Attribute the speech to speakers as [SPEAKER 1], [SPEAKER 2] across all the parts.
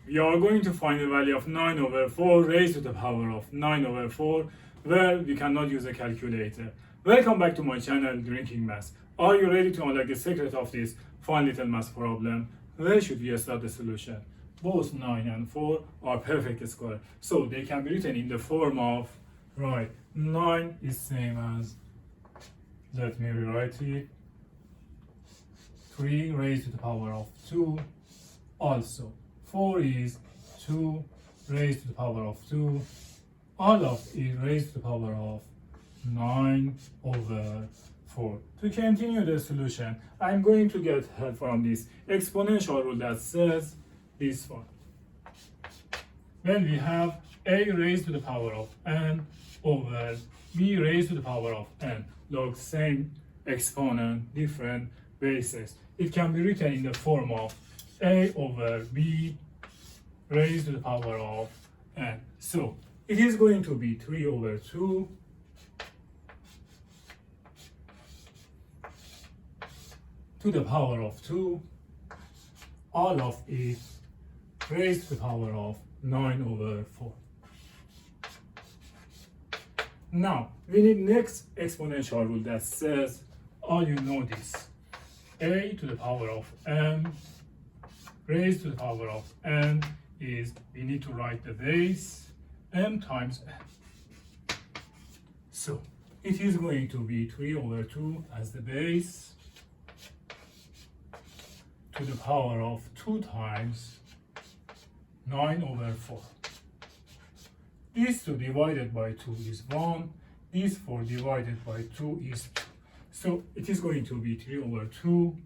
[SPEAKER 1] we are going to find the value of 9 over 4 raised to the power of 9 over 4, where we cannot use a calculator. Welcome back to my channel, Drinking Maths. Are you ready to unlock the secret of this fun little math problem? Where should we start the solution? Both 9 and 4 are perfect square, so they can be written in the form of, right, 9 is same as, let me rewrite it, 3 raised to the power of 2, also 4 is 2 raised to the power of 2, all of it raised to the power of 9 over 4. To continue the solution, I'm going to get help from this exponential rule that says this one. When we have a raised to the power of n over b raised to the power of n, log same exponent, different bases, it can be written in the form of a over b raised to the power of n. So it is going to be 3 over 2 to the power of 2, all of it raised to the power of 9 over 4. Now, we need next exponential rule that says, all you know this, a to the power of m raised to the power of n is, we need to write the base, m times n. So, it is going to be 3 over 2 as the base, to the power of 2 times 9 over 4. This 2 divided by 2 is 1. This 4 divided by 2 is 2. So it is going to be 3 over 2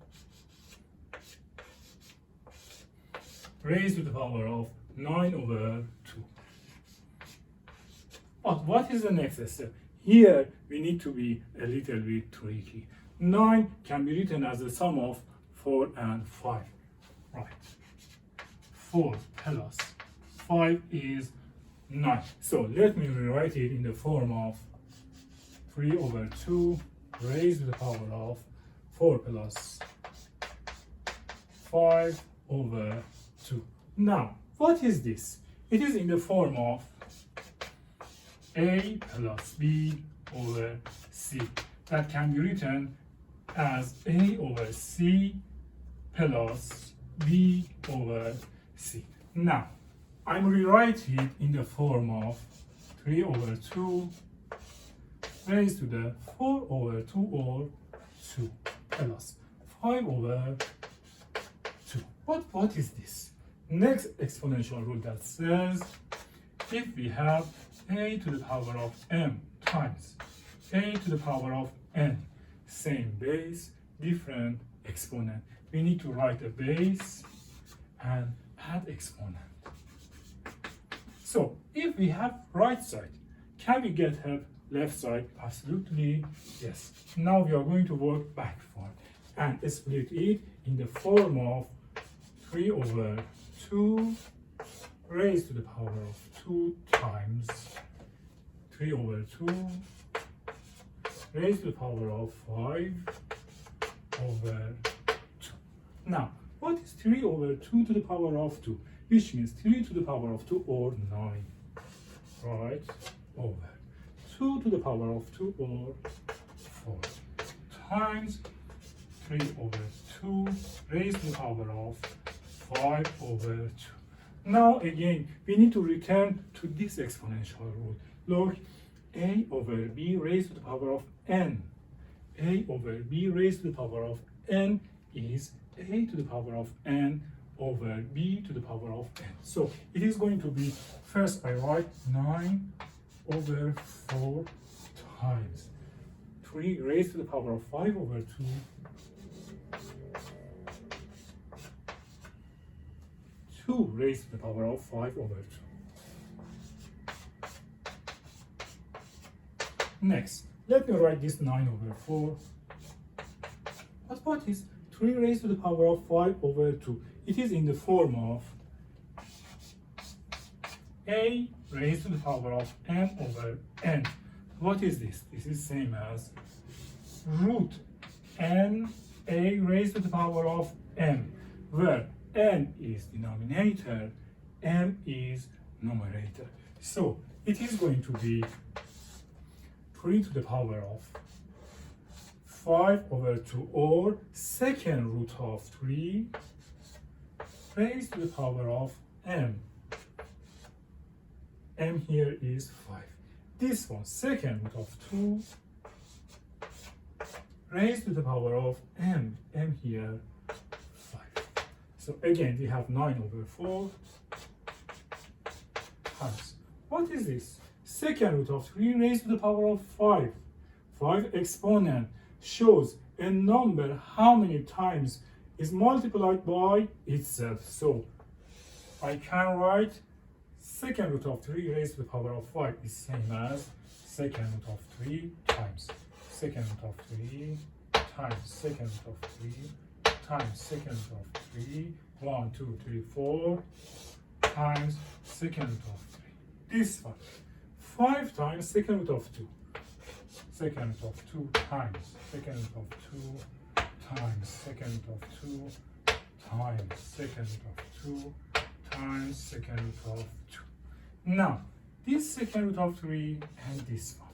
[SPEAKER 1] raised to the power of 9 over 2. But what is the next step? Here we need to be a little bit tricky. 9 can be written as the sum of 4 and 5, right? 4 plus 5 is 9. So let me rewrite it in the form of 3 over 2 raised to the power of 4 plus 5 over 2. Now, what is this? It is in the form of a plus b over c. That can be written as a over c plus b over c. Now, I'm rewriting it in the form of 3 over 2 raised to the 4 over 2 or 2 plus 5 over 2. But what is this? Next exponential rule that says, if we have a to the power of m times a to the power of n, same base, different exponent, we need to write a base and add exponent. So if we have right side, can we get help left side? Absolutely yes. Now we are going to work backward and split it in the form of 3 over 2 raised to the power of 2 times 3 over 2 raised to the power of 5 over 2. Now, what is 3 over 2 to the power of 2? Which means 3 to the power of 2 or 9, right? Over 2 to the power of 2 or 4 times 3 over 2 raised to the power of 5 over 2. Now again, we need to return to this exponential rule. Look, a over b raised to the power of n. A over b raised to the power of n is a to the power of n over b to the power of n. So it is going to be, first I write 9 over 4 times 3 raised to the power of 5 over 2 2 raised to the power of 5 over 2. Next, let me write this 9 over 4. But what is 3 raised to the power of 5 over 2? It is in the form of a raised to the power of m over n. What is this? This is same as root n a raised to the power of m, where n is denominator, m is numerator. So it is going to be 3 to the power of 5 over 2, or second root of 3 raised to the power of m. M here is 5. This one, second root of 2 raised to the power of m. M here 5. So again, we have 9 over 4 times. What is this? Second root of 3 raised to the power of 5. 5 exponent shows a number how many times is multiplied by itself. So I can write second root of 3 raised to the power of 5 is same as second root of 3 times second root of 3 times second root of 3 times second root of 3, 1, 2, 3, 4 times second root of 3. This one, 5 times second root of 2. Second root of 2 times second root of 2 times second root of 2 times second root of 2 times second root of 2. Now, this second root of 3 and this one.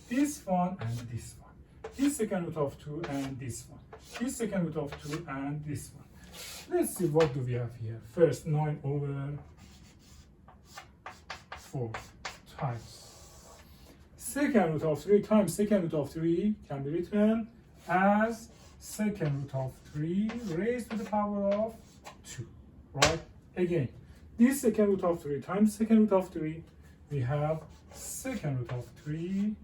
[SPEAKER 1] This one and this one. This second root of 2 and this one. This second root of 2 and this one. Let's see what do we have here. First, 9 over 4 times second root of 3 times second root of 3 can be written as second root of 3 raised to the power of 2, right? Again, this second root of 3 times second root of 3, we have second root of 3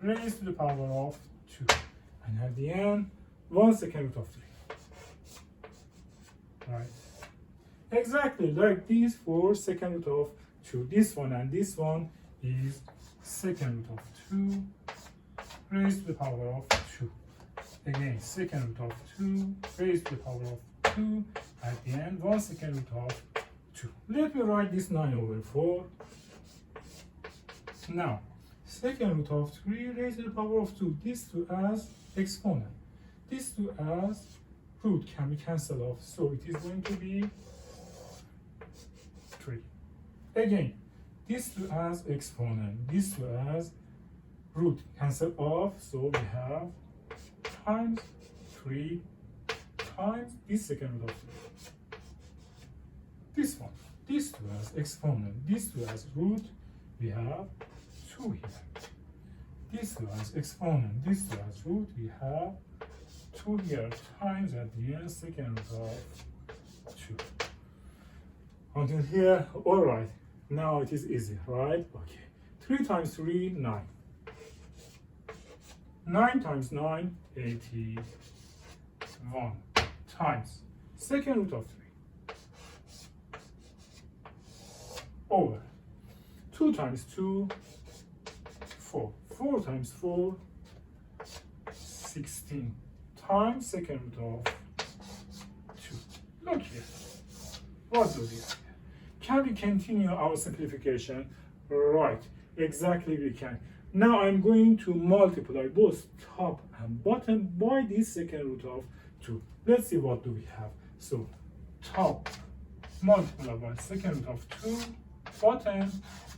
[SPEAKER 1] raised to the power of 2. And at the end, 1 second root of 3. Right? Exactly like these for second root of 2. This one and this one is second root of 2 raised to the power of 2. Again, second root of 2 raised to the power of 2. At the end, 1 second root of 2. Let me write this 9 over 4. Now, second root of 3 raised to the power of 2. These two as exponent. These two as root can be cancelled off. So it is going to be 3. Again, these two as exponent. These two as root cancel off. So we have times 3 times this second root of 3. This one. These two as exponent. These two as root. We have 2 here. This two as exponent. This two as root. We have 2 here times at the end second root of 2. Until here, all right. Now it is easy, right? Okay. 3 times 3, 9. 9 times 9, 81 times second root of 3 over 2 times 2, 4. 4 times 4, 16 times second root of 2. Look here. What do we have here? Can we continue our simplification? Right, exactly we can. Now I'm going to multiply both top and bottom by this second root of 2. Let's see what do we have. So top multiplied by second root of 2, bottom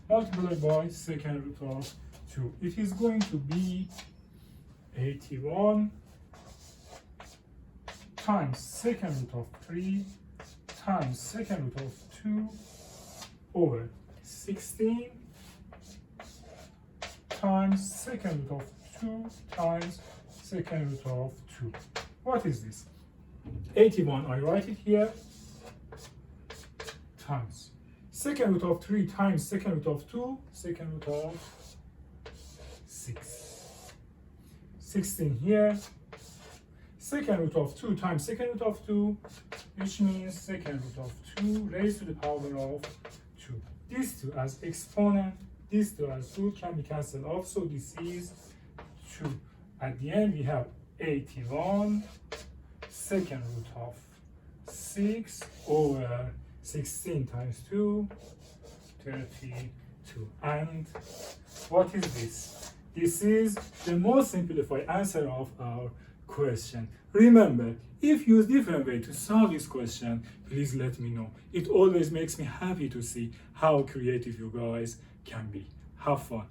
[SPEAKER 1] multiplied by second root of 2. It is going to be 81 times second root of 3 times second root of 2 over 16 times second root of 2 times second root of 2. What is this? 81, I write it here, times second root of 3 times second root of 2, second root of 6. 16 here, second root of 2 times second root of 2, which means second root of 2 raised to the power of 2. These two as exponent, these two as root can be cancelled off, so this is 2. At the end we have 81 second root of 6 over 16 times 2, 32. And what is this? This is the most simplified answer of our question. Remember, if you use different way to solve this question, please let me know. It always makes me happy to see how creative you guys can be. Have fun.